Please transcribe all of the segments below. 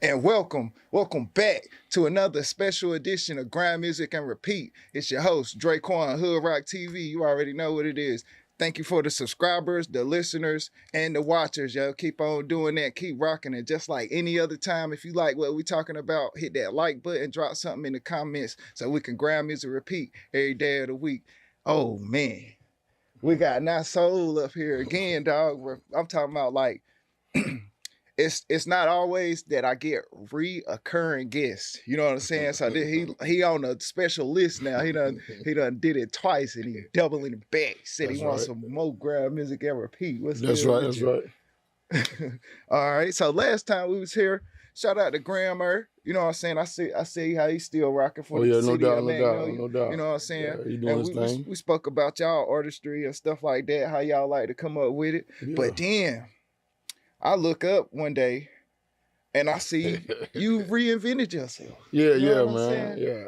And welcome back to another special edition of Grind Music and Repeat. It's your host, Draquan, Hood Rock TV. You already know what it is. Thank you for the subscribers, the listeners, and the watchers, yo. Keep on doing that. Keep rocking it. Just like any other time, if you like what we're talking about, hit that like button, drop something in the comments so we can Grind Music Repeat every day of the week. Oh, man. We got NySoul up here again, dog. I'm talking about like... It's not always that I get reoccurring guests. You know what I'm saying? So he on a special list now. He done did it twice and he doubling it back. Said he wants some more Grind Music and Repeat. That's right. All right. So last time we was here, shout out to Grammar. You know what I'm saying? I see how he's still rocking for the city. No doubt. You know what I'm saying? Yeah, he doing his thing. We spoke about y'all artistry and stuff like that, how y'all like to come up with it. Yeah. But then I look up one day and I see you reinvented yourself. Yeah, man. Yeah.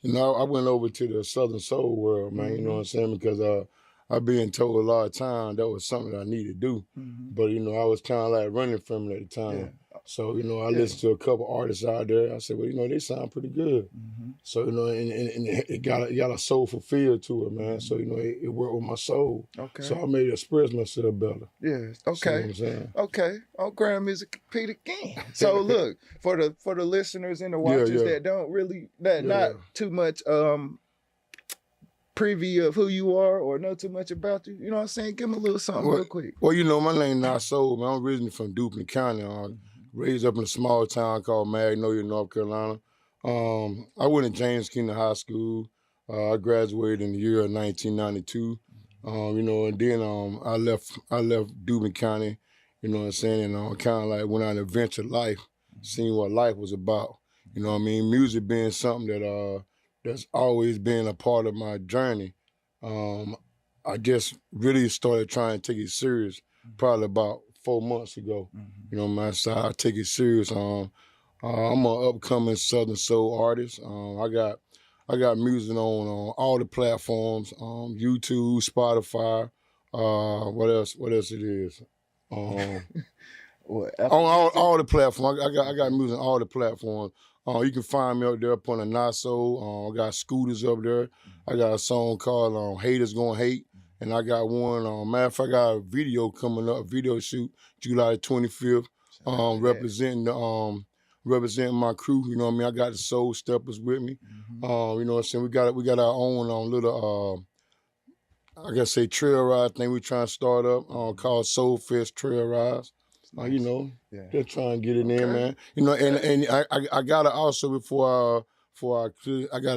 You know, I went over to the Southern Soul world, man. Mm-hmm. You know what I'm saying? Because I've been told a lot of time that was something I needed to do. Mm-hmm. But, you know, I was kind of like running from it at the time. Yeah. So, you know, I listened to a couple artists out there. I said, well, you know, they sound pretty good. Mm-hmm. So, you know, and it got a soulful feel to it, man. So, you know, it worked with my soul. Okay. So I made it express myself better. Yeah. Okay. See what I'm saying? Okay. Oh, Grind Music Repeat again. So look, for the listeners and the watchers that don't really not too much preview of who you are or know too much about you, you know what I'm saying? Give them a little something real quick. Well, you know, my name NySoul, man. I'm originally from Duplin County. Raised up in a small town called Magnolia, North Carolina. I went to James Kingdom High School. I graduated in the year of 1992. You know, and then I left Duplin County, you know what I'm saying, and kind of like went on an adventure life, seeing what life was about. You know what I mean? Music being something that that's always been a part of my journey. I just really started trying to take it serious probably about 4 months ago. Mm-hmm. You know, man, so I take it serious. I'm an upcoming Southern Soul artist. I got music on all the platforms, YouTube, Spotify, what else it is? On all the platforms. I got music on all the platforms. You can find me up there up on the NySoul. I got Scooters up there. I got a song called Haters Gonna Hate. And I got one, matter of fact, I got a video coming up, a video shoot, July 25th, representing my crew. You know what I mean? I got the Soul Steppers with me. Mm-hmm. You know what I'm saying? We got our own little, I guess trail ride thing we trying to start up called Soul Fest Trail Rides. Nice. You know, just trying to get it in, man. You know, and I got to also before I got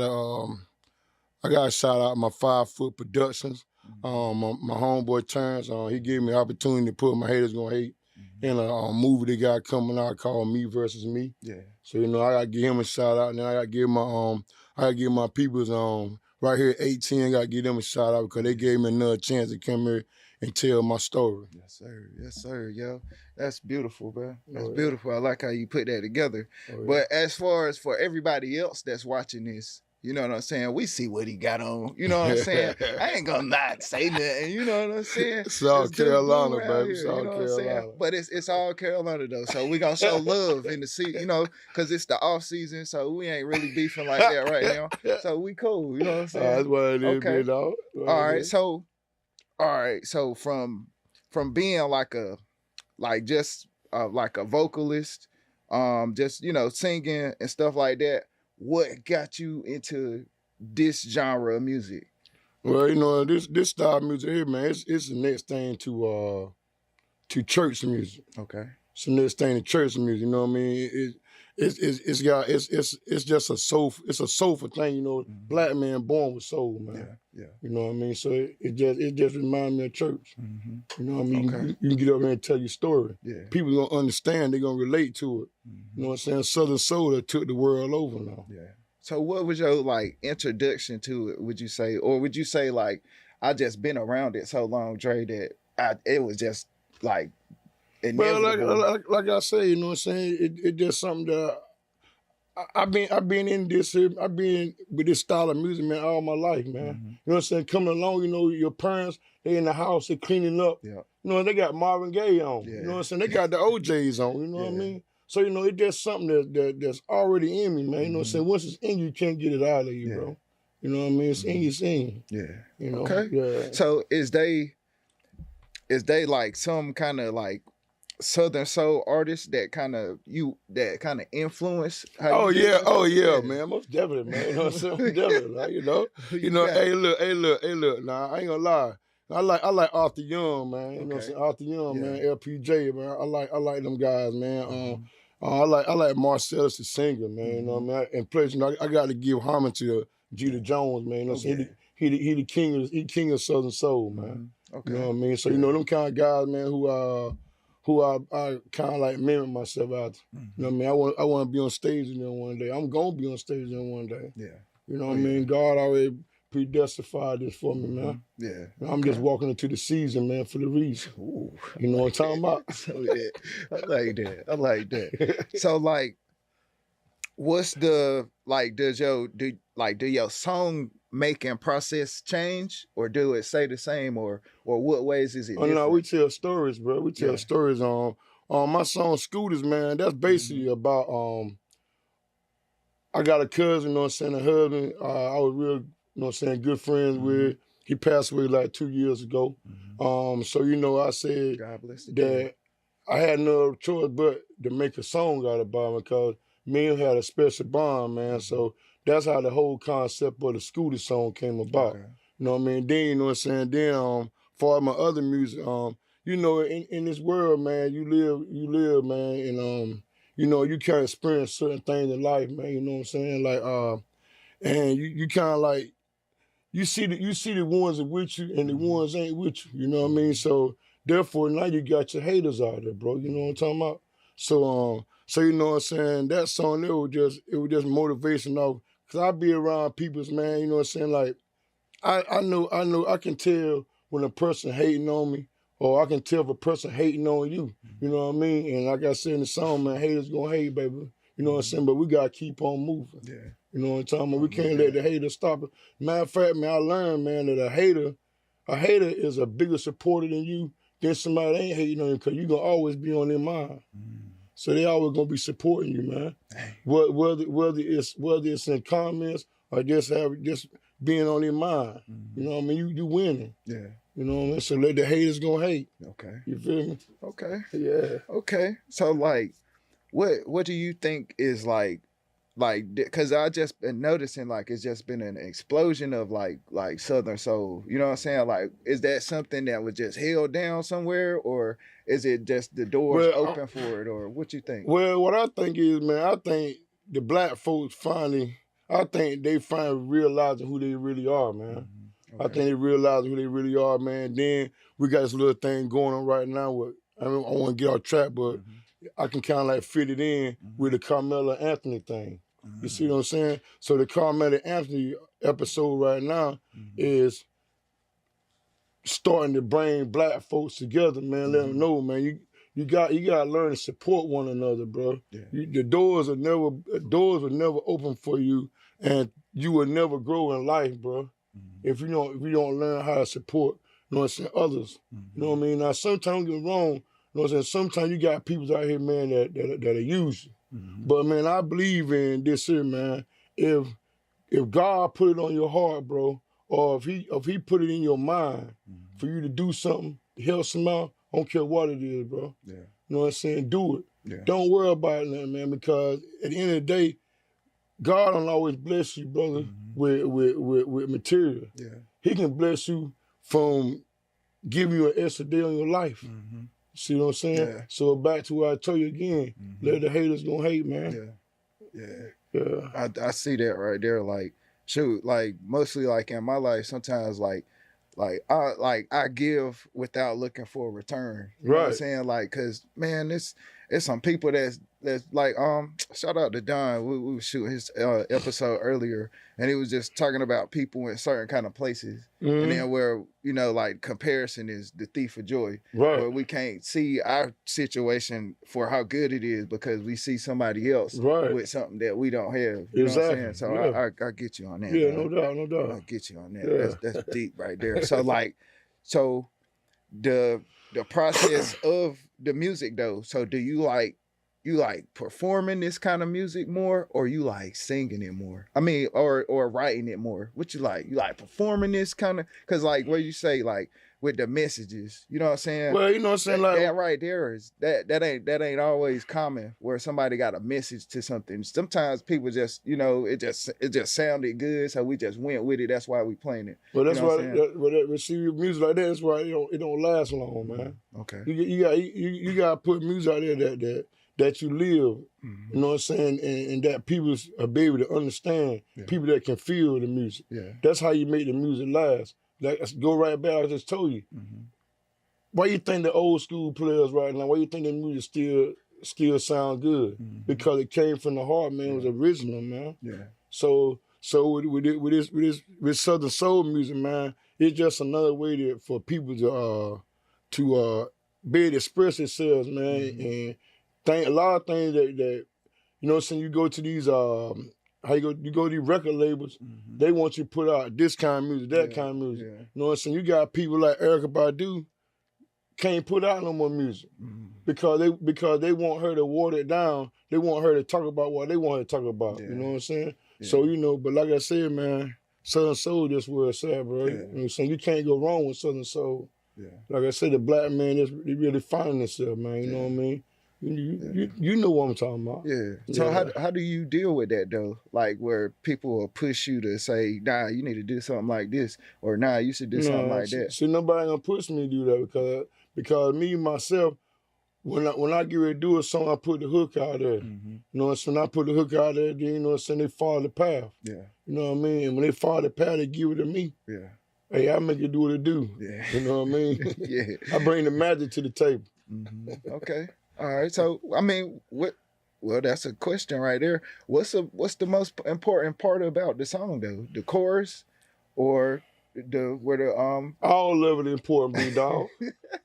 to shout out my 5 Foot Productions. My homeboy Terrence, he gave me the opportunity to put My Haters Gonna Hate in a movie they got coming out called Me Versus Me. Yeah. So you know, I gotta give him a shout out, and then I gotta give my peoples right here at 18. I gotta give them a shout out because they gave me another chance to come here and tell my story. Yes, sir, yo. That's beautiful, bro. That's beautiful. I like how you put that together. But as far as for everybody else that's watching this, you know what I'm saying? We see what he got on. You know what I'm saying? I ain't gonna not say nothing. You know what I'm saying? South Carolina, baby. South Carolina. But it's all Carolina though. So we gonna show love in the season, you know, because it's the off season. So we ain't really beefing like that right now. So we cool. You know what I'm saying? That's what it is, okay. Dog. All right. So from being like a vocalist, just you know singing and stuff like that. What got you into this genre of music? Well, you know, this style of music here, man, it's the next thing to church music. Okay. It's the next thing to church music, you know what I mean? It's just a soulful thing, you know. Mm-hmm. Black man born with soul, man. Yeah. You know what I mean? So it just reminds me of church. Mm-hmm. You know what I mean? Okay. You can get up there and tell your story. Yeah. People gonna understand, they're gonna relate to it. Mm-hmm. You know what I'm saying? Southern Soul that took the world over now. Yeah. So what was your like introduction to it, would you say? Or would you say like I just been around it so long, Dre, that it was just like inevitable? Well, like I say, you know what I'm saying? It just something that I've been in this here. I've been with this style of music, man, all my life, man. Mm-hmm. You know what I'm saying? Coming along, you know, your parents, they in the house, they cleaning up. Yeah. You know, they got Marvin Gaye on. Yeah. You know what I'm saying? They got the OJs on. You know what I Yeah. mean? So, you know, it's just something that's already in me, man. You know what I'm saying? Once it's in you can't get it out of you, Yeah. bro. You know what I mean? It's in you, it's in you. Yeah. You know? Okay. Yeah. So is they like some kind of like Southern soul artists that kind of influence how Oh you yeah, do oh this? yeah, man, most definitely, man. You know what I'm saying? Definitely, like, Who you know. got? Hey, look. Nah, I ain't gonna lie. I like Arthur Young, man. You know what I'm Okay. saying? Arthur Young, Yeah. man. LPJ, man. I like them guys, man. Mhm. I like Marcellus the singer, man. You know what I mean? And plus, you know, I got to give homage to Jeter Jones, man. You know what I'm saying? He the king of Southern soul, man. Okay. You know what I mean? So you know them kind of guys, man, who I kind of like mimic myself after. You know what I mean? I want to be on stage with them one day. I'm gonna be on stage with them one day. Yeah. You know what I mean? God already predestined this for me, man. Yeah. And I'm just walking into the season, man, for the reason. Ooh, You know what I'm talking about? So yeah, I like that. I like that. So like, what's the like? Do your song making process change, or do it stay the same, or what ways is it Oh different? no, we tell stories, bro. We tell stories on my song Scooters, man. That's basically about I got a cousin, you know what I'm saying, a husband. I was real, you know what I'm saying, good friends with. He passed away like 2 years ago. So you know, I said God bless the that dead. I had no choice but to make a song out about him because me and him had a special bond, man. So that's how the whole concept of the Scooter song came about. Okay. You know what I mean? Then, you know what I'm saying? Then for my other music, you know, in this world, man, you live, man, and you know, you can experience certain things in life, man, you know what I'm saying? Like and you kind of like you see the ones that with you and the ones ain't with you. You know what I mean? So therefore now you got your haters out there, bro. You know what I'm talking about? So you know what I'm saying? That song it was just motivation of cause I be around people's man, you know what I'm saying? Like I know I can tell when a person hating on me, or I can tell if a person hating on you. You know what I mean? And like I said in the song, man, haters gonna hate, baby. You know what I'm saying? But we gotta keep on moving. Yeah. You know what I'm talking about? We can't let the haters stop it. Matter of fact, man, I learned, man, that a hater is a bigger supporter than you than somebody that ain't hating on you, because you're gonna always be on their mind. So they always gonna be supporting you, man. Whether it's in comments or just being on their mind. You know what I mean? You winning. Yeah. You know what I mean? So let the haters gonna hate. Okay. You feel me? Okay. Yeah. Okay. So like, what do you think is like, because I just been noticing like it's just been an explosion of like Southern soul. You know what I'm saying? Like, is that something that was just held down somewhere, or is it just the doors open for it, or what you think? Well, what I think is, man, I think the black folks finally realizing who they really are, man. Okay. I think they realizing who they really are, man. Then we got this little thing going on right now with, I want to get off track, but I can kind of like fit it in with the Carmela Anthony thing. You see what I'm saying? So the Carmela Anthony episode right now is starting to bring black folks together, man. Let them know, man. You got to learn to support one another, bro. Yeah. The doors will never open for you, and you will never grow in life, bro. If you don't learn how to support, you know what I'm saying, others. You know what I mean? Now sometimes you're wrong. You know what I'm saying? Sometimes you got people out here, man, that use you. But man, I believe in this here, man. If God put it on your heart, bro, or if he put it in your mind for you to do something to help somebody, I don't care what it is, bro. Yeah. You know what I'm saying? Do it. Yeah. Don't worry about it, man, because at the end of the day, God don't always bless you, brother, with material. Yeah. He can bless you from giving you an extra day on your life. See what I'm saying? Yeah. So back to what I told you again, let the haters gonna hate, man. Yeah. I see that right there. Like, shoot, like mostly like in my life, sometimes like I give without looking for a return. You know what I'm saying? Like, cause man, it's some people that's like shout out to Don. We was shooting his episode earlier, and he was just talking about people in certain kind of places, and then where like comparison is the thief of joy. Where we can't see our situation for how good it is because we see somebody else with something that we don't have. You know what I'm saying? So I get you on that. Yeah, man. no doubt. I get you on that. That's deep right there. So like, so the process of the music though. So do you like performing this kind of music more, or you like singing it more? I mean, or writing it more. What you like? You like performing this kind of, because like what you say, like with the messages, you know what I'm saying? Well, you know what I'm saying? Like, That right there is that ain't always common where somebody got a message to something. Sometimes people just, it just sounded good, so we just went with it. That's why we playing it. well, that's You know why. See, music like that, that's why it don't last long, man. Okay. You got to put music out there that you live. You know what I'm saying, and that people are be able to understand. Yeah. People that can feel the music. Yeah. That's how you make the music last. Like, go right back. I just told you. Why you think the old school players right now? Why you think the music still sound good? Because it came from the heart, man. It was original, man. Yeah. So with Southern soul music, man, it's just another way for people to be able to express themselves, man, and think a lot of things that you know what I'm saying. You go to these you go to these record labels, they want you to put out this kind of music, that kind of music. Yeah. You know what I'm saying? You got people like Erykah Badu can't put out no more music because they want her to water it down. They want her to talk about what they want her to talk about. Yeah. You know what I'm saying? Yeah. So, but like I said, man, Southern Soul, that's where it's at, bro. Yeah. You know what I'm saying? You can't go wrong with Southern Soul. Yeah. Like I said, the black man is really finding himself, man. You know what I mean? You know what I'm talking about. Yeah. So how do you deal with that though? Like where people will push you to say, nah, you need to do something like this, or nah, you should do something like that. See, nobody gonna push me to do that because me myself, when I get ready to do a song, I put the hook out there. You know what I'm saying? When I put the hook out there, then you know what I'm saying, they follow the path. Yeah. You know what I mean? And when they follow the path, they give it to me. Yeah. Hey, I make it do what it do. Yeah. You know what I mean? Yeah. I bring the magic to the table. Okay. All right. So I mean, well, that's a question right there. What's the most important part about the song though? The chorus, or all of it important, big dog.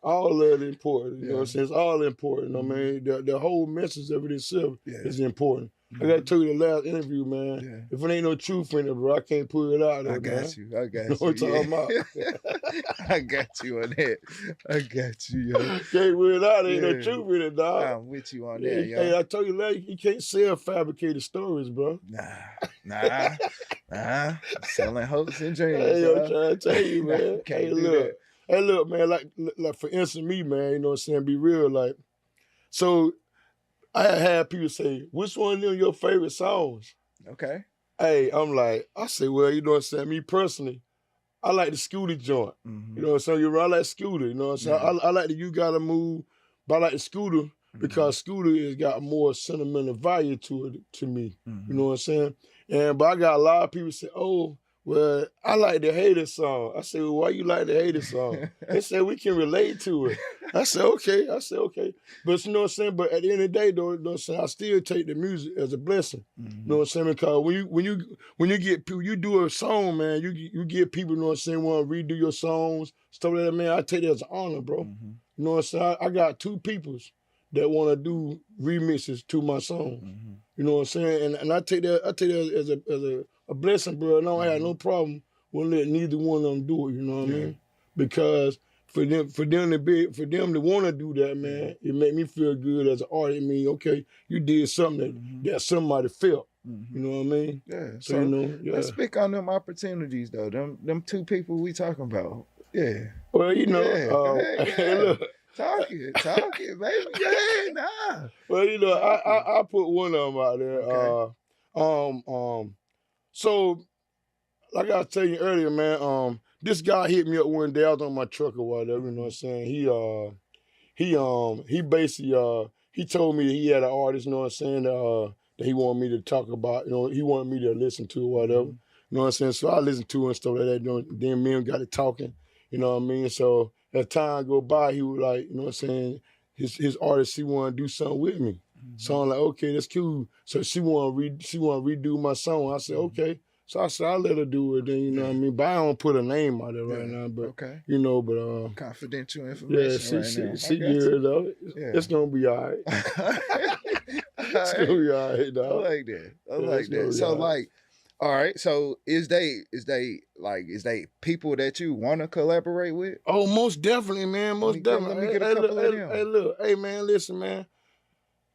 All of it important. You know what I'm saying? It's all important. I mean, the whole message of it itself is important. I gotta tell you the last interview, man. If it ain't no truth in it, bro, I can't put it out there. I got you. You know what I'm talking about? I got you on that. I got you, yo. Can't put it out there. Ain't no truth in it, dog. I'm with you on that, yo. Hey, I told you last, you can't sell fabricated stories, bro. Nah. Selling hopes and dreams. Hey, I'm trying to tell you, man. Can't Hey, do look. that. Hey, look, man, like for instance, me, man, you know what I'm saying, be real, like, so I had people say, which one of them your favorite songs? Okay. Hey, I say, well, you know what I'm saying, me personally, I like the Scooter joint. You know what I'm saying? I like Scooter, you know what I'm saying? I like the You Gotta Move, but I like the Scooter because Scooter has got more sentimental value to it, to me. You know what I'm saying? But I got a lot of people say, oh, well, I like the Hater song. I said, well, why you like the Hater song? They said, we can relate to it. I said, okay. But you know what I'm saying? But at the end of the day, though, you know what I'm saying, I still take the music as a blessing. You know what I'm saying? Because when you get people, you do a song, man, you get people, you know what I'm saying, want to redo your songs, stuff like that, man, I take it as an honor, bro. You know what I'm saying? I got 2 peoples that want to do remixes to my song. You know what I'm saying? And I take that as a blessing, bro. And I don't have no problem with letting neither one of them do it, you know what I mean? Because for them to want to do that, man, it make me feel good as an artist. I mean, okay, you did something that somebody felt. You know what I mean? Yeah. So you know, let's speak on them opportunities though. Them 2 people we talking about. Yeah. Well, you know, hey, look. Talk it, baby. Yeah, nah. Well, you know, I put one of them out there. Okay. So like I was telling you earlier, man, this guy hit me up one day. I was on my truck or whatever, you know what I'm saying? He basically he told me that he had an artist, you know what I'm saying, that he wanted me to talk about, you know, he wanted me to listen to or whatever. You know what I'm saying? So I listened to it and stuff like that. You know, then me and him got it talking, you know what I mean? So as time go by, he was like, you know what I'm saying, his artist, he wanna do something with me. So I'm like, okay, that's cool. So she wanna redo my song. I said, okay. So I said, I'll let her do it then, you know what I mean? But I don't put a name out there right now. But you know, but confidential information. She good though. It's gonna be all right. It's gonna be all right, dog. I like that. So like, All right. So is they people that you want to collaborate with? Oh, most definitely, man. Most definitely. Let me get a Hey, couple look, of them. hey, look, hey, man, listen, man.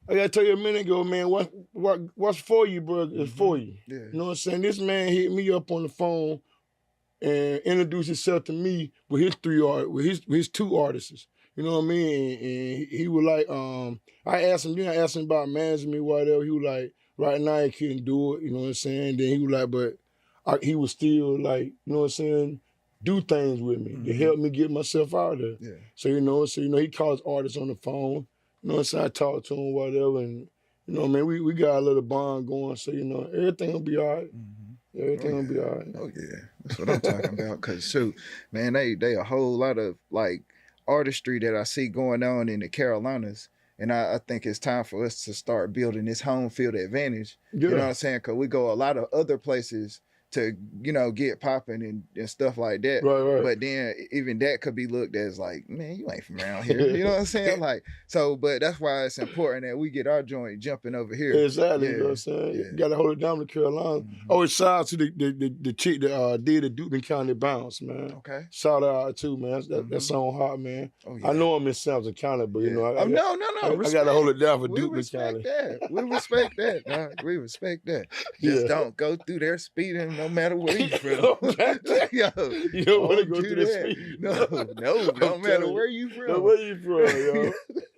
I gotta tell you a minute ago, man. What's for you, bro, is for you. Yeah. You know what I'm saying? This man hit me up on the phone and introduced himself to me with his two artists. You know what I mean? And he was like, I asked him about management, whatever. He was like, right now he couldn't do it. You know what I'm saying? Then he was like, but he was still like, you know what I'm saying? Do things with me to help me get myself out of there. Yeah. So he calls artists on the phone. You know what I'm saying? I talk to him, whatever, and you know, man, we got a little bond going. So everything will be all right. Everything will be all right. Oh yeah, that's what I'm talking about. Cause shoot, man, they a whole lot of like artistry that I see going on in the Carolinas, and I think it's time for us to start building this home field advantage. Yeah. You know what I'm saying? Cause we go a lot of other places to get popping and stuff like that. Right. But then even that could be looked as like, man, you ain't from around here. You know what I'm saying? Like so, but that's why it's important that we get our joint jumping over here. Exactly. Yeah. You know what I'm saying? Yeah. You gotta hold it down to Carolina. Oh, and shout out to the chick that did the Duke County bounce, man. Okay. Shout out to man. That song hot, man. Oh, yeah. I know I'm in Sampson County, but you know I no. I gotta hold it down for We Duke respect County. that. We respect that. Nah, we respect that. Just don't go through there speeding no matter where you from. Yo, you don't want to go through the speed. No matter where you from. No, where you from, yo?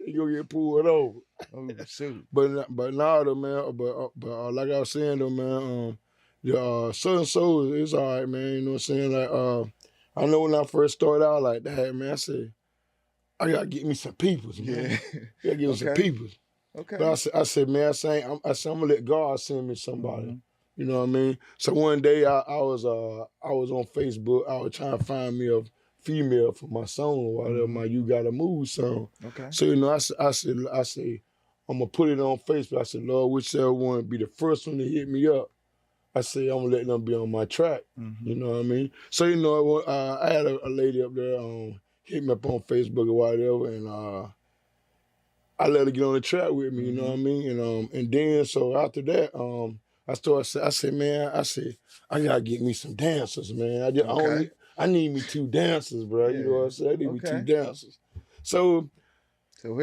You gonna get pulled over. Oh shoot. But now though, man. But like I was saying though, man. The Southern Soul is all right, man. You know what I'm saying? Like I know when I first started out like that, man. I said I gotta get me some peoples, man. Yeah. I gotta get me some peoples. Okay. But I said, man, I'm gonna let God send me somebody. You know what I mean? So one day I was on Facebook. I was trying to find me a female for my song or whatever, my You Gotta Move song. Okay. So I said, I'm gonna put it on Facebook. I said, Lord, whichever one be the first one to hit me up. I said, I'm gonna let them be on my track. You know what I mean? So I had a lady up there hit me up on Facebook or whatever, and I let her get on the track with me. You know what I mean? And then so after that, I said, man, I gotta get me some dancers, man. I need me 2 dancers, bro. You know what I'm saying? I need me 2 dancers. So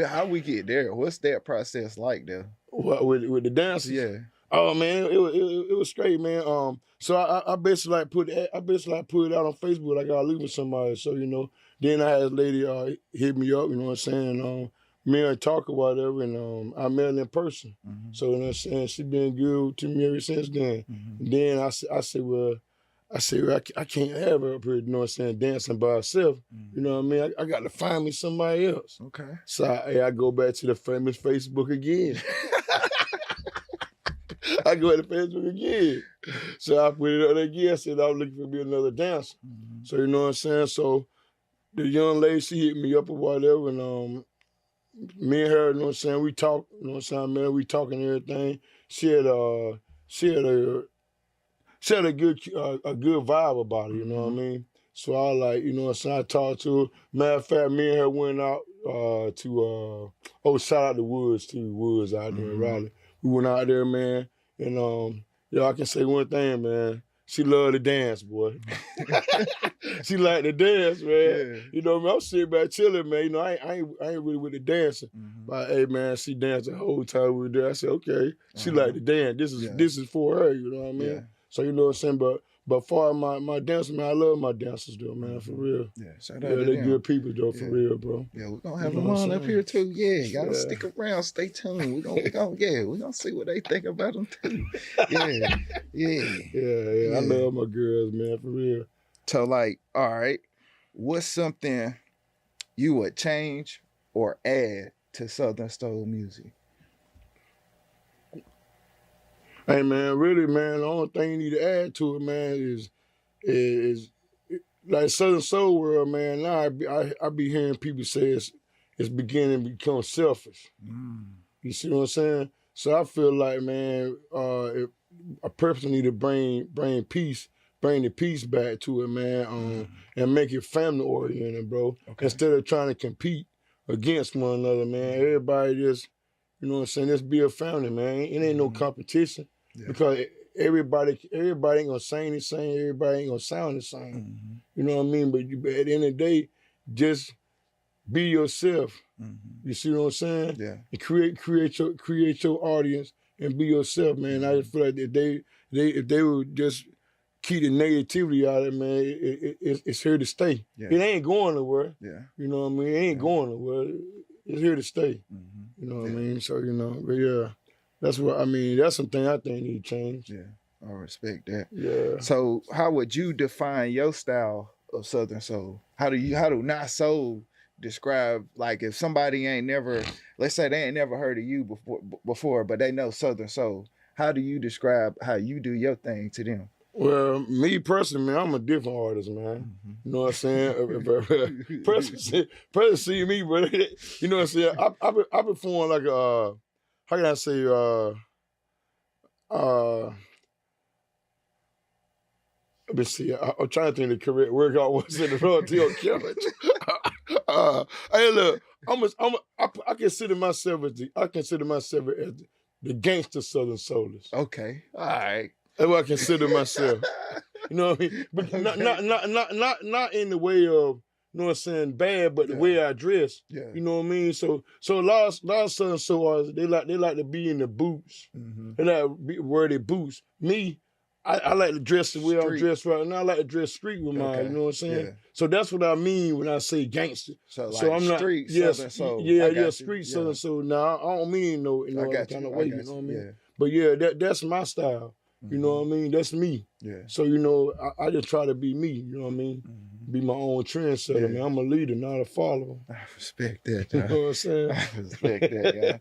how we get there? What's that process like though? What with the dancers? Yeah. Oh man, it was straight, man. So I basically like put it out on Facebook like I was leaving somebody. So then I had a lady hit me up. You know what I'm saying? Me and talk or whatever, and I met her in person. So you know what I'm saying, she been good to me ever since then. And then I said, well, I can't have her up here, you know what I'm saying, dancing by herself. You know what I mean? I got to find me somebody else. Okay. So I go back to the famous Facebook again. I go to Facebook again. So I put it up again. I said I was looking for me another dancer. So you know what I'm saying? So the young lady, she hit me up or whatever, and me and her, you know what I'm saying, we talk, you know what I'm saying, man, we talking and everything. She had a good vibe about it, you know what I mean? So I like, you know what I'm saying, I talked to her. Matter of fact, me and her went out shout out to Woods too, Woods out there in Raleigh. We went out there, man, and I can say one thing, man. She loved to dance, boy. She liked to dance, man. Yeah. You know, man, I'm sitting back chilling, man. You know, I ain't really with the dancing. But hey, man, she danced the whole time we were there. I said, okay, she liked to dance. This is for her. You know what I mean? Yeah. So you know what I'm saying. But far as my dancers, man, I love my dancers though, man, for real. Yeah, shout out Yeah, to they them. good people though, for real, bro. Yeah, we're gonna have You know them what on I'm up saying? here too. Yeah, y'all stick around, stay tuned. We're gonna see what they think about them too. Yeah. I love my girls, man, for real. So like, all right, what's something you would change or add to Southern Soul music? Hey man, really, man, the only thing you need to add to it, man, is like Southern Soul world, man. Now I be hearing people say it's beginning to become selfish. You see what I'm saying? So I feel like, man, if a person need to bring peace, bring the peace back to it, man, and make it family oriented, bro. Okay. Instead of trying to compete against one another, man. Everybody just, you know what I'm saying, let's be a family, man. It ain't no competition. Yeah. Because everybody ain't gonna sing the same. Everybody ain't gonna sound the same. Mm-hmm. You know what I mean? But at the end of the day, just be yourself. Mm-hmm. You see what I'm saying? Yeah. And create your audience and be yourself, man. Mm-hmm. I just feel like if they would just keep the negativity out of it, man, it's here to stay. Yeah. It ain't going nowhere. Yeah. You know what I mean? It ain't going nowhere. It's here to stay. Mm-hmm. You know what Yeah. I mean? So, but yeah, that's what I mean. That's something I think need to change. Yeah. I respect that. Yeah. So how would you define your style of Southern Soul? How do NySoul describe, like, if somebody ain't never, let's say they ain't never heard of you before, but they know Southern Soul, how do you describe how you do your thing to them? Well, me personally, man, I'm a different artist, man. Mm-hmm. You know what I'm saying? person see me, but you know what I'm saying? I perform like how can I say let me see. I'm trying to think of the correct word. I was in the royalty on challenge. Hey, look, I consider myself as the gangster Southern Soulers. Okay. All right. That's what I consider myself. You know what I mean? But not in the way of, you know what I'm saying, bad, but the way I dress. Yeah. You know what I mean? So a lot of Southern Soul artists, they like to be in the boots. Mm-hmm. They like to wear their boots. Me, I like to dress the way I'm dressed right now. I like to dress street with mine. You know what I'm saying? Yeah. So that's what I mean when I say gangster. So I'm not street Southern Soul. Yeah, street Southern Soul. Now I don't mean no other kind of way. You know what I mean? Yeah. But yeah, that's my style. You know what I mean? That's me. Yeah. So, I just try to be me, you know what I mean? Mm-hmm. Be my own trendsetter, Yeah. man. I'm a leader, not a follower. I respect that. You know what I'm saying? I respect that, yeah.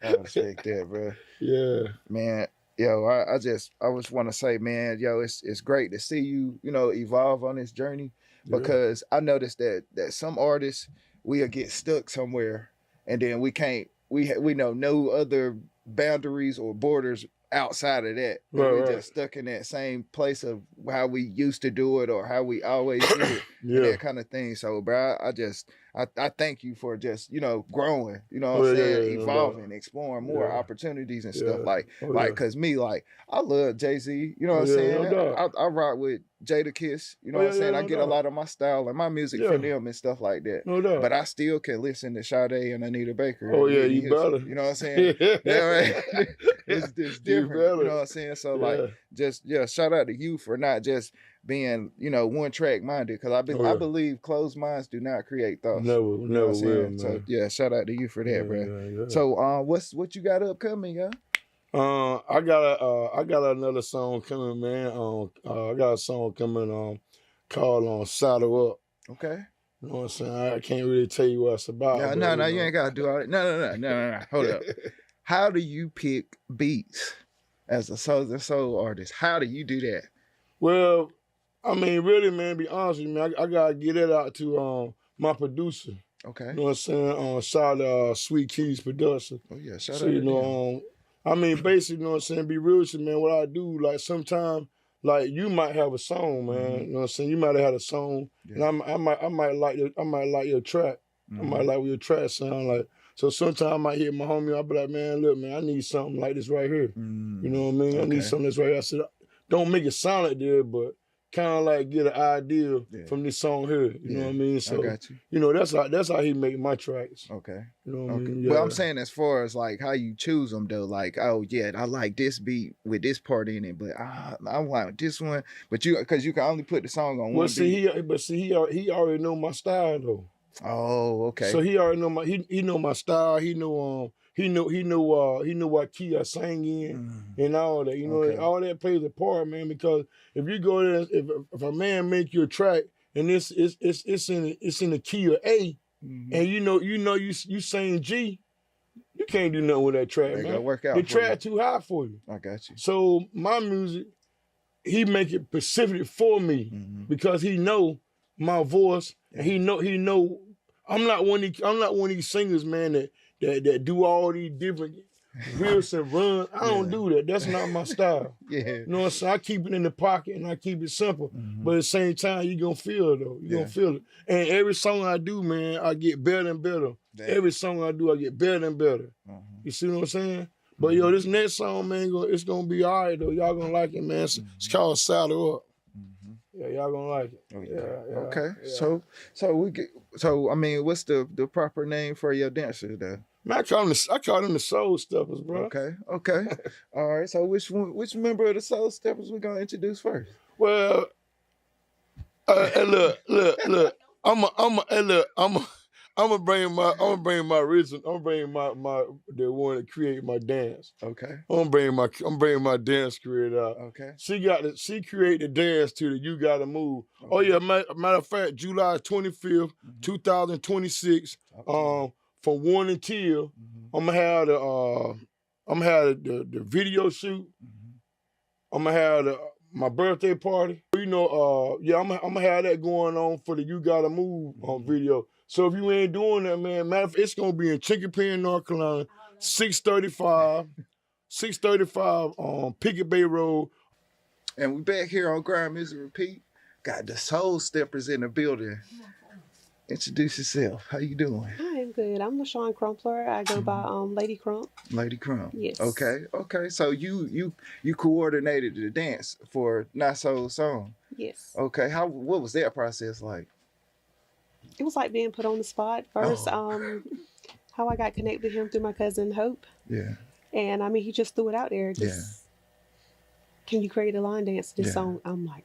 I respect that, bro. Yeah. Man, yo, I just want to say, man, yo, it's great to see you, evolve on this journey, because I noticed that some artists, we'll get stuck somewhere, and then we know no other boundaries or borders outside of that. We just stuck in that same place of how we used to do it or how we always did it. And that kind of thing. So, bro, I thank you for just, growing, what I'm saying, evolving, exploring more opportunities and stuff cause me, I love Jay-Z, you know what I'm saying? I rock with Jadakiss, you know what I'm saying? I get a lot of my style and my music from them and stuff like that. No doubt. But I still can listen to Sade and Anita Baker. Oh yeah, you better. You know what I'm saying? Yeah, right. It's different. You know what I'm saying? So shout out to you for not just being, one track minded, because I believe closed minds do not create thoughts. Never you know will, man. So shout out to you for that, bro. Yeah. So what you got upcoming, yeah? I got another song coming, man. I got a song coming called Saddle Up. Okay. You know what I'm saying? I can't really tell you what it's about. No, you ain't gotta do all that. No. Hold up. How do you pick beats as a Southern Soul artist? How do you do that? Well, I mean, really, man, be honest with you, man, I gotta get that out to my producer. Okay. You know what I'm saying? Shout out Sweet Keys production. Oh yeah, shout so, out you to know, I mean, basically, you know what I'm saying, be real with you, man, what I do, like sometimes, like you might have a song, man. Mm-hmm. You know what I'm saying? You might have had a song, and I might like your track. Mm-hmm. I might like what your track sound like. So sometimes I might hear my homie, I'll be like, man, look, man, I need something like this right here. Mm-hmm. You know what I mean? I need something that's right here. I said, don't make it sound like this, but kind of like get an idea from this song here. You know what I mean? So, I got you. That's how he make my tracks. Okay. You know what I mean? Yeah. Well, I'm saying as far as like how you choose them though, like, oh yeah, I like this beat with this part in it, but I want this one. But because you can only put the song on one beat. He already know my style though. Oh, okay. So he already know he know my style. He know what key I sang in and all that. You know, all that plays a part, man. Because if you go there, if a man make you a track and it's in the key of A, and you saying G, you can't do nothing with that track, man. Gotta work out. The track too high for you. I got you. So my music, he make it specific for me because he know my voice and he know I'm not one of these singers, man, that do all these different riffs and runs. I don't do that. That's not my style. You know what I'm saying? I keep it in the pocket and I keep it simple. But at the same time, you're going to feel it, though. You're going to feel it. And every song I do, man, I get better and better. Every song I do, I get better and better. You see what I'm saying? But yo, this next song, man, it's gonna be all right though. Y'all gonna like it, man. It's called Saddle Up. Yeah, y'all gonna like it. Oh, Yeah. Okay. Yeah. So I mean, what's the proper name for your dancers though? Man, I call them the Soul Steppers, bro. Okay. All right. So which member of the Soul Steppers we gonna introduce first? Well, hey, look. I'm gonna bring my original. I'm gonna bring my the one that created my dance. Okay. I'm bringing my dance creator out. Okay. She created the dance to the You Gotta Move. Okay. Oh yeah, matter of fact, July 25th, 2026. Okay. From 1 until I'm gonna have the video shoot. I'm gonna have my birthday party. You know, I'm gonna have that going on for the You Gotta Move video. So if you ain't doing that, man, it's gonna be in Chinquapin, North Carolina, 635 Pickett Bay Road. And we back here on Grind Music Repeat. Got the Soul Steppers in the building. Introduce yourself. How you doing? I'm good. I'm LaShawn Crumpler. I go by Lady Crump. Lady Crump. Yes. Okay. So you coordinated the dance for NySoul song. Yes. Okay. What was that process like? It was like being put on the spot. First, how I got connected with him through my cousin Hope. Yeah. And I mean, he just threw it out there. Can you create a line dance to this song? I'm like,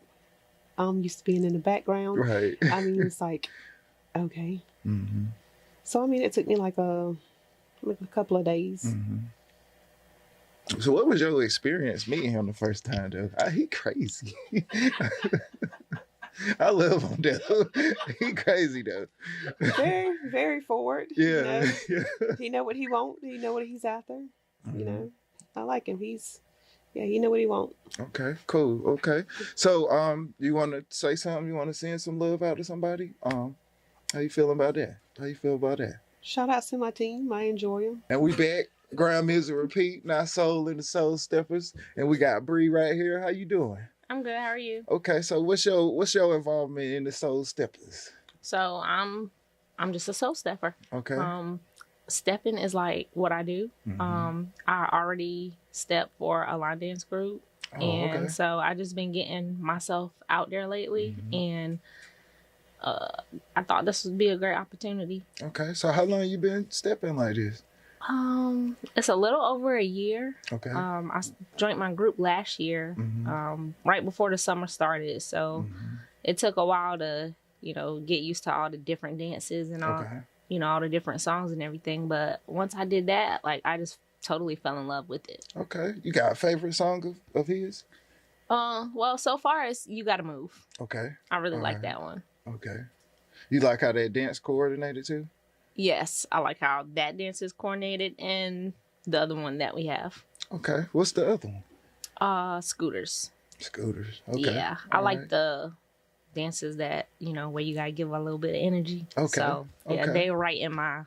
I'm used to being in the background. Right. I mean, it's like, okay. So I mean, it took me like a couple of days. So what was your experience meeting him the first time though? He crazy. I love him though. He crazy though. Very, very forward. Yeah. You know? He know what he want. He know what he's after. You know, I like him. He know what he want. Okay, cool. Okay. So you want to say something? You want to send some love out to somebody? How you feeling about that? How you feel about that? Shout out to my team. I enjoy them. And we back. Grind Music Repeat. NySoul and the Soul Steppers. And we got Bree right here. How you doing? I'm good. How are you? Okay, so what's your involvement in the Soul Steppers? So I'm just a soul stepper. Okay. Stepping is like what I do. I already step for a line dance group. And so I just been getting myself out there lately, and I thought this would be a great opportunity. Okay, so how long you been stepping like this? It's a little over a year. Okay. I joined my group last year, right before the summer started. So it took a while to, get used to all the different dances and all, all the different songs and everything. But once I did that, I just totally fell in love with it. Okay. You got a favorite song of his? Well, so far it's You Gotta Move. Okay. I really like that one. Okay. You like how that dance coordinated too? Yes, I like how that dance is coordinated and the other one that we have. Okay. What's the other one? Scooters. Scooters. Okay. Yeah. I like the dances that, where you gotta give a little bit of energy. Okay. So yeah, they're right in my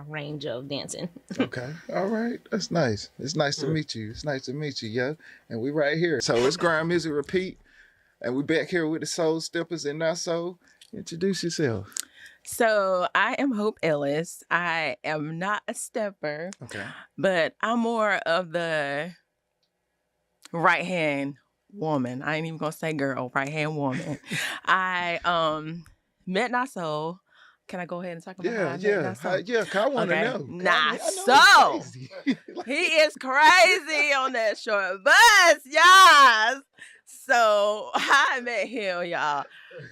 range of dancing. Okay. All right. That's nice. It's nice to meet you. It's nice to meet you, yeah. And we right here. So it's Grind Music Repeat. And we back here with the Soul Steppers and NySoul. Introduce yourself. So I am Hope Ellis. I am not a stepper, but I'm more of the right-hand woman. I ain't even gonna say girl, right-hand woman. I met NySoul. Can I go ahead and talk about how I met NySoul? Yeah, I want to know. NySoul. He is crazy on that short bus, y'all. So I met him, y'all.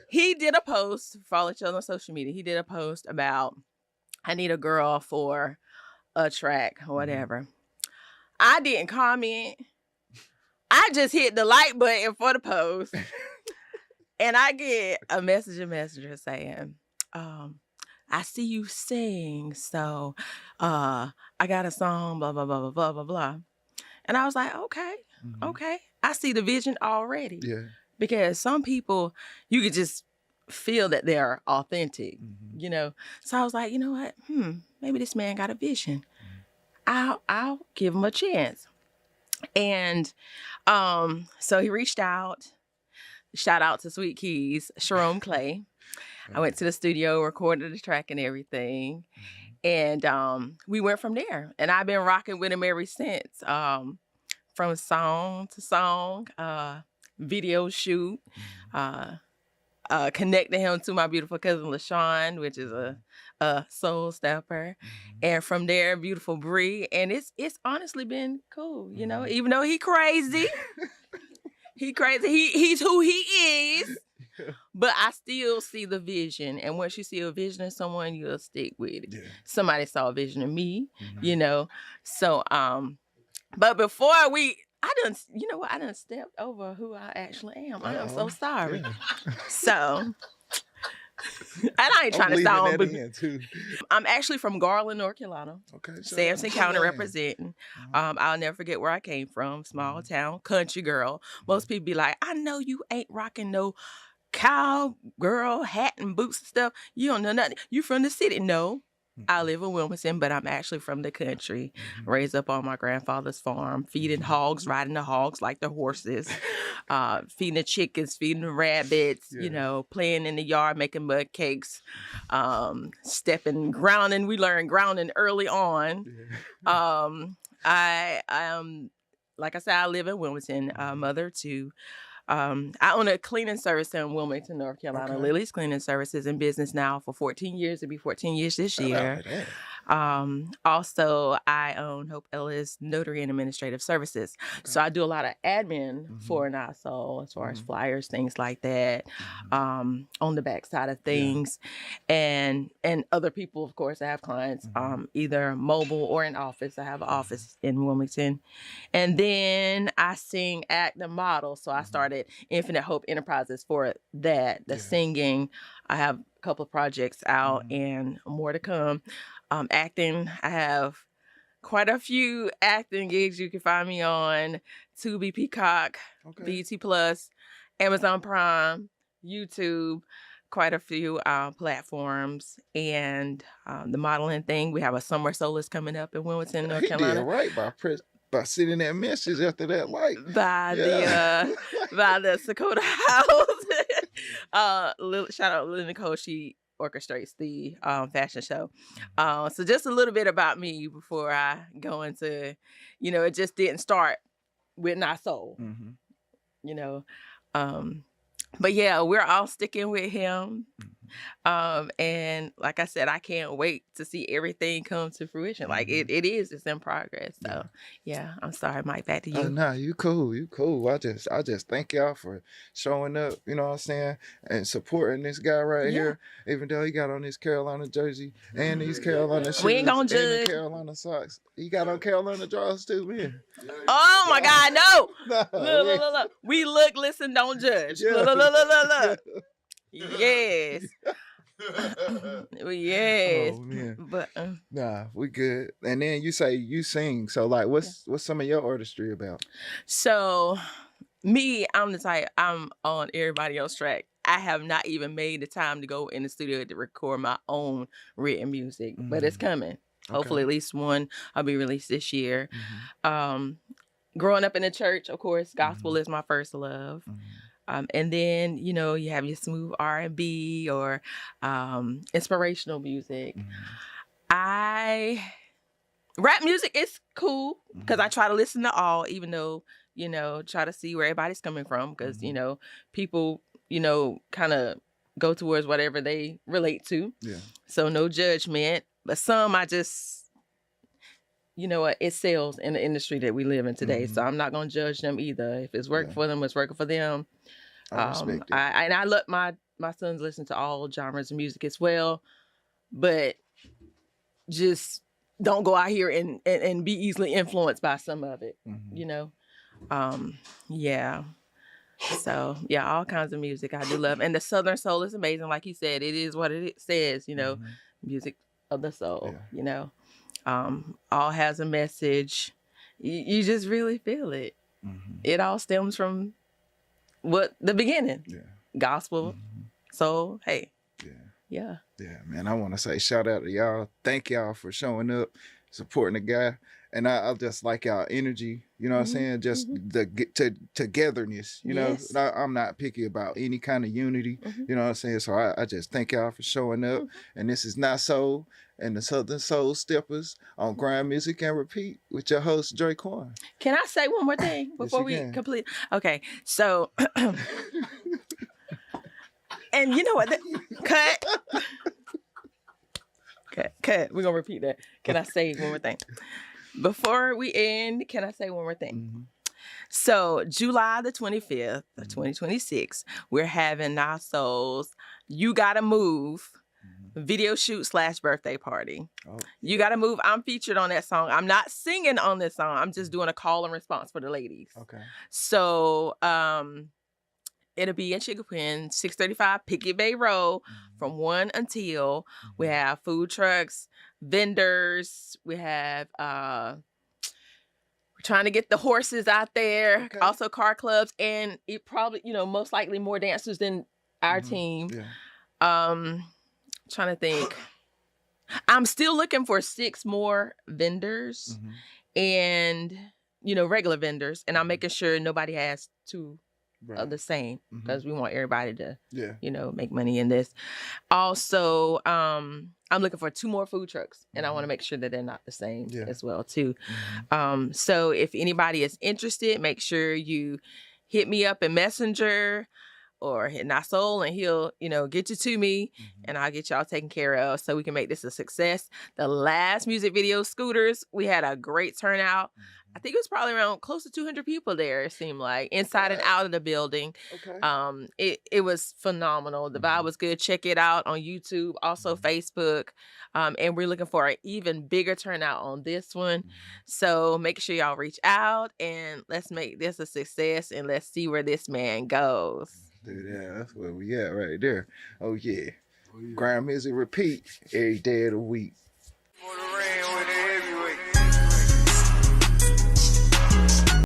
He did a post, follow each other on social media. He did a post about, I need a girl for a track or whatever. I didn't comment. I just hit the like button for the post. And I get a messenger saying, I see you sing, so I got a song, blah, blah, blah, blah, blah, blah, blah. And I was like, okay. I see the vision already. Yeah. Because some people, you could just feel that they're authentic, So I was like, you know what? Maybe this man got a vision. I'll give him a chance. And so he reached out. Shout out to Sweet Keys, Sharon Clay. I went to the studio, recorded the track and everything. And we went from there. And I've been rocking with him ever since. From song to song, video shoot, connecting him to my beautiful cousin LaShawn, which is a soul stepper. And from there, beautiful Bree. And it's honestly been cool, you know, even though he crazy. He's who he is. But I still see the vision. And once you see a vision in someone, you'll stick with it. Yeah. Somebody saw a vision in me, you know. So but before I done stepped over who I actually am. I am so sorry. Yeah. So, and I ain't trying to sound, but I'm actually from Garland, North Carolina. Okay. Sampson County representing. I'll never forget where I came from. Small town, country girl. Most people be like, I know you ain't rocking no cowgirl hat and boots and stuff. You don't know nothing. You from the city. No. I live in Wilmington, but I'm actually from the country. Raised up on my grandfather's farm, feeding hogs, riding the hogs like the horses, feeding the chickens, feeding the rabbits, you know, playing in the yard, making mud cakes, grounding. We learned grounding early on. I am, like I said, I live in Wilmington, mother to I own a cleaning service in Wilmington, North Carolina. Lily's Cleaning Services in business now for 14 years. It'll be 14 years this year. Also, I own Hope Ellis Notary and Administrative Services. So I do a lot of admin for NySoul as far as flyers, things like that, on the back side of things. And other people, of course, I have clients, either mobile or in office. I have an office in Wilmington. And then I sing, act, and model. So I started Infinite Hope Enterprises for that, the singing. I have a couple of projects out and more to come. Acting, I have quite a few acting gigs you can find me on Tubi, Peacock, BET Plus, Amazon Prime, YouTube, quite a few platforms. And the modeling thing, we have a Summer Solace coming up in Wilmington, North Carolina. Did right by sending that message after that light. By the Sakota House. Shout out to Lily Nicole. She orchestrates the fashion show. So just a little bit about me before I go into, you know, it just didn't start with NySoul, you know. But yeah, we're all sticking with him. And like I said, I can't wait to see everything come to fruition. Like it's in progress. So yeah, I'm sorry, Mike, back to you. Oh, no, you cool. I just thank y'all for showing up, you know what I'm saying, and supporting this guy right here, even though he got on his Carolina jersey and these Carolina shoes. We ain't gonna judge. And the Carolina socks. He got on Carolina drawers too, man. Oh my God, no. Look. We look, listen, don't judge. Look. Yes. Yes. Oh, man. But nah, we good. And then you say you sing. So like what's some of your artistry about? So me, I'm the type, I'm on everybody else's track. I have not even made the time to go in the studio to record my own written music, but it's coming. Hopefully at least one I'll be released this year. Growing up in the church, of course, gospel is my first love. And then, you know, you have your smooth R&B or inspirational music. Rap music is cool because I try to listen to all, even though, you know, try to see where everybody's coming from because, you know, people, you know, kind of go towards whatever they relate to. Yeah. So no judgment. But some I just, you know what, it sells in the industry that we live in today. So I'm not going to judge them either. If it's working for them, it's working for them. I respect it. I let my sons listen to all genres of music as well, but just don't go out here and be easily influenced by some of it, you know? Yeah. So, yeah, all kinds of music I do love. And the Southern Soul is amazing. Like you said, it is what it says, you know, music of the soul, you know? All has a message. You just really feel it. It all stems from the beginning. Gospel, soul, hey. Yeah, man, I want to say shout out to y'all. Thank y'all for showing up, supporting the guy. And I just like our energy, you know what I'm saying? Just the togetherness, you know. I'm not picky about any kind of unity, you know what I'm saying? So I just thank y'all for showing up. And this is NySoul and the Southern Soul Steppers on Grind Music and Repeat with your host, Dre Quan. Can I say one more thing before we complete? Okay, so, and you know what? Cut. We're going to repeat that. Can I say one more thing? Before we end, can I say one more thing? So July the 25th of 2026, we're having NySoul's You Gotta Move video shoot / birthday party. You Gotta Move. I'm featured on that song. I'm not singing on this song. I'm just doing a call and response for the ladies. Okay. So it'll be in Chicoquin, 635 Pickett Bay Road from 1 until. We have food trucks, vendors. We have we're trying to get the horses out there. Okay. Also car clubs, and it probably, most likely more dancers than our team. Yeah. Trying to think. I'm still looking for 6 more vendors and regular vendors, and I'm making sure nobody has 2 of the same, because we want everybody to make money in this. Also, I'm looking for 2 more food trucks, and I want to make sure that they're not the same as well too. So if anybody is interested, make sure you hit me up in Messenger or hit NySoul, and he'll get you to me, and I'll get y'all taken care of so we can make this a success. The last music video, Scooters, we had a great turnout. I think it was probably around close to 200 people there, it seemed like, inside and out of the building. Okay. It was phenomenal. The vibe was good. Check it out on YouTube, also Facebook. And we're looking for an even bigger turnout on this one. So make sure y'all reach out, and let's make this a success, and let's see where this man goes. Dude, yeah, that's where we at right there. Oh, yeah. Grind Music Repeat every day of the week. For the rain with it.